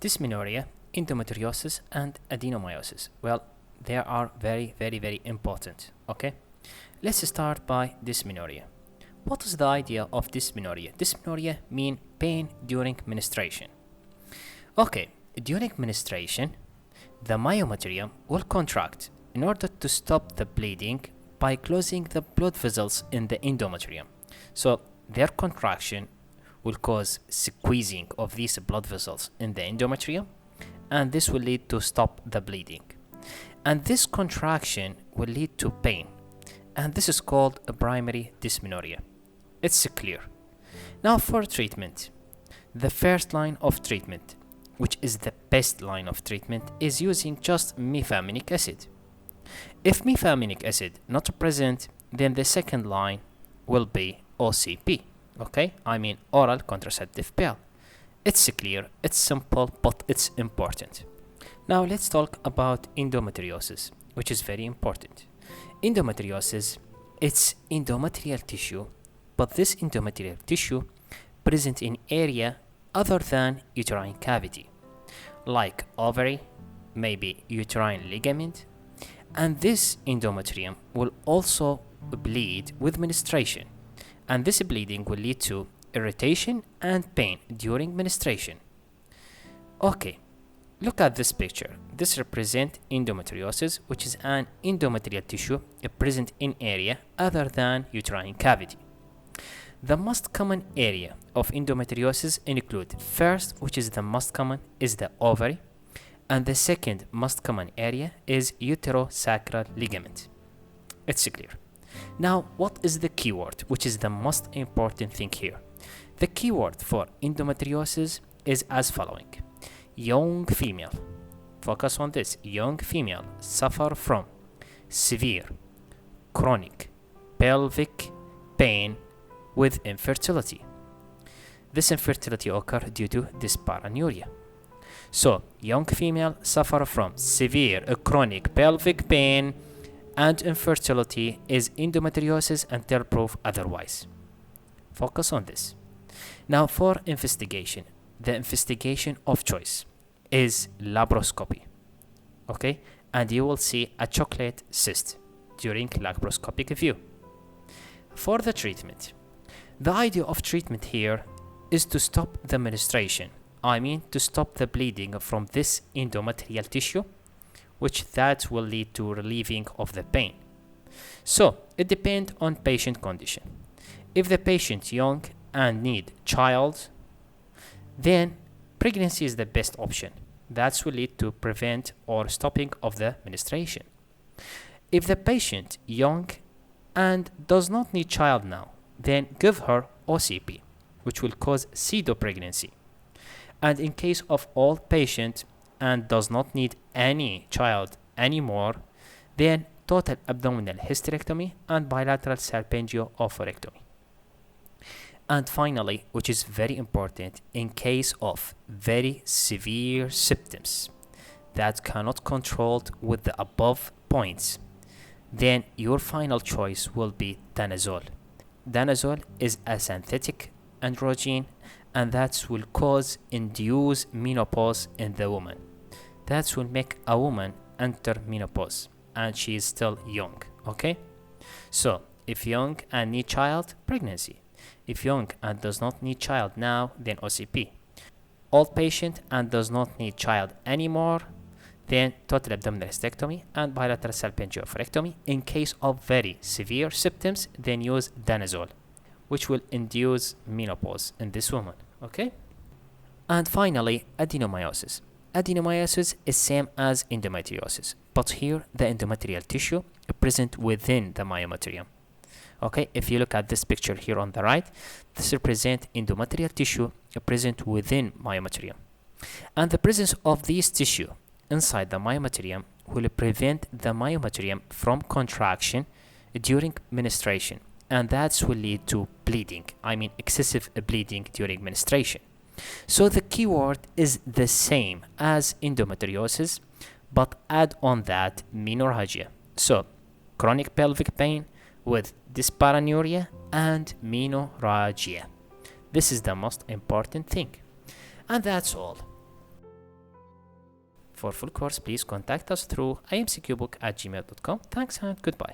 Dysmenorrhea, endometriosis, and adenomyosis. Well, they are very important. Okay, let's start by dysmenorrhea. What is the idea of dysmenorrhea? Dysmenorrhea means pain during menstruation. Okay, during menstruation, the myometrium will contract in order to stop the bleeding by closing the blood vessels in the endometrium. So their contraction will cause squeezing of these blood vessels in the endometrium, and this will lead to stop the bleeding. And this contraction will lead to pain, and this is called a primary dysmenorrhea. It's clear. Now for treatment. The first line of treatment, which is the best line of treatment, is using just methylmalonic acid. If methylmalonic acid not present, then the second line will be OCP. Okay, I mean oral contraceptive pill. It's clear, it's simple, but it's important. Now let's talk about endometriosis, which is very important. Endometriosis, it's endometrial tissue, but this endometrial tissue present in area other than uterine cavity, like ovary, maybe uterine ligament, and this endometrium will also bleed with menstruation. And this bleeding will lead to irritation and pain during menstruation. Okay, look at this picture. This represents endometriosis, which is an endometrial tissue present in area other than uterine cavity. The most common area of endometriosis include first, which is the most common, is the ovary, and the second most common area is uterosacral ligament. It's clear. Now, what is the keyword, which is the most important thing here? The keyword for endometriosis is as following. Young female. Focus on this. Young female suffer from severe, chronic, pelvic pain with infertility. This infertility occurs due to dyspareunia. So, young female suffer from severe, chronic pelvic pain and infertility is endometriosis until proof otherwise. Focus on this. Now for investigation. The investigation of choice is laparoscopy. Okay? And you will see a chocolate cyst during laparoscopic view. For the treatment. The idea of treatment here is to stop the menstruation. I mean to stop the bleeding from this endometrial tissue, which that will lead to relieving of the pain. So it depends on patient condition. If the patient young and need child, then pregnancy is the best option. That will lead to prevent or stopping of the menstruation. If the patient young and does not need child now, then give her OCP, which will cause pseudo-pregnancy. And in case of old patient and does not need any child anymore, then total abdominal hysterectomy and bilateral salpingio-oophorectomy. And finally, which is very important, in case of very severe symptoms that cannot control with the above points, then your final choice will be danazol. Danazol is a synthetic androgen, and that will induce menopause in the woman. That will make a woman enter menopause and she is still young. Okay, so if young and need child, pregnancy. If young and does not need child now, then OCP. Old patient and does not need child anymore, then total abdominal hysterectomy and bilateral salpingio-oophorectomy. In case of very severe symptoms, then use danazol, which will induce menopause in this woman. Okay, and finally, adenomyosis. Adenomyosis is same as endometriosis, but here the endometrial tissue is present within the myometrium. Okay, if you look at this picture here on the right, this represents endometrial tissue present within myometrium. And the presence of this tissue inside the myometrium will prevent the myometrium from contraction during menstruation. And that will lead to bleeding, I mean excessive bleeding during menstruation. So the keyword is the same as endometriosis, but add on that menorrhagia. So chronic pelvic pain with dyspareunia and menorrhagia. This is the most important thing. And that's all. For full course, please contact us through amcqbook@gmail.com. Thanks and goodbye.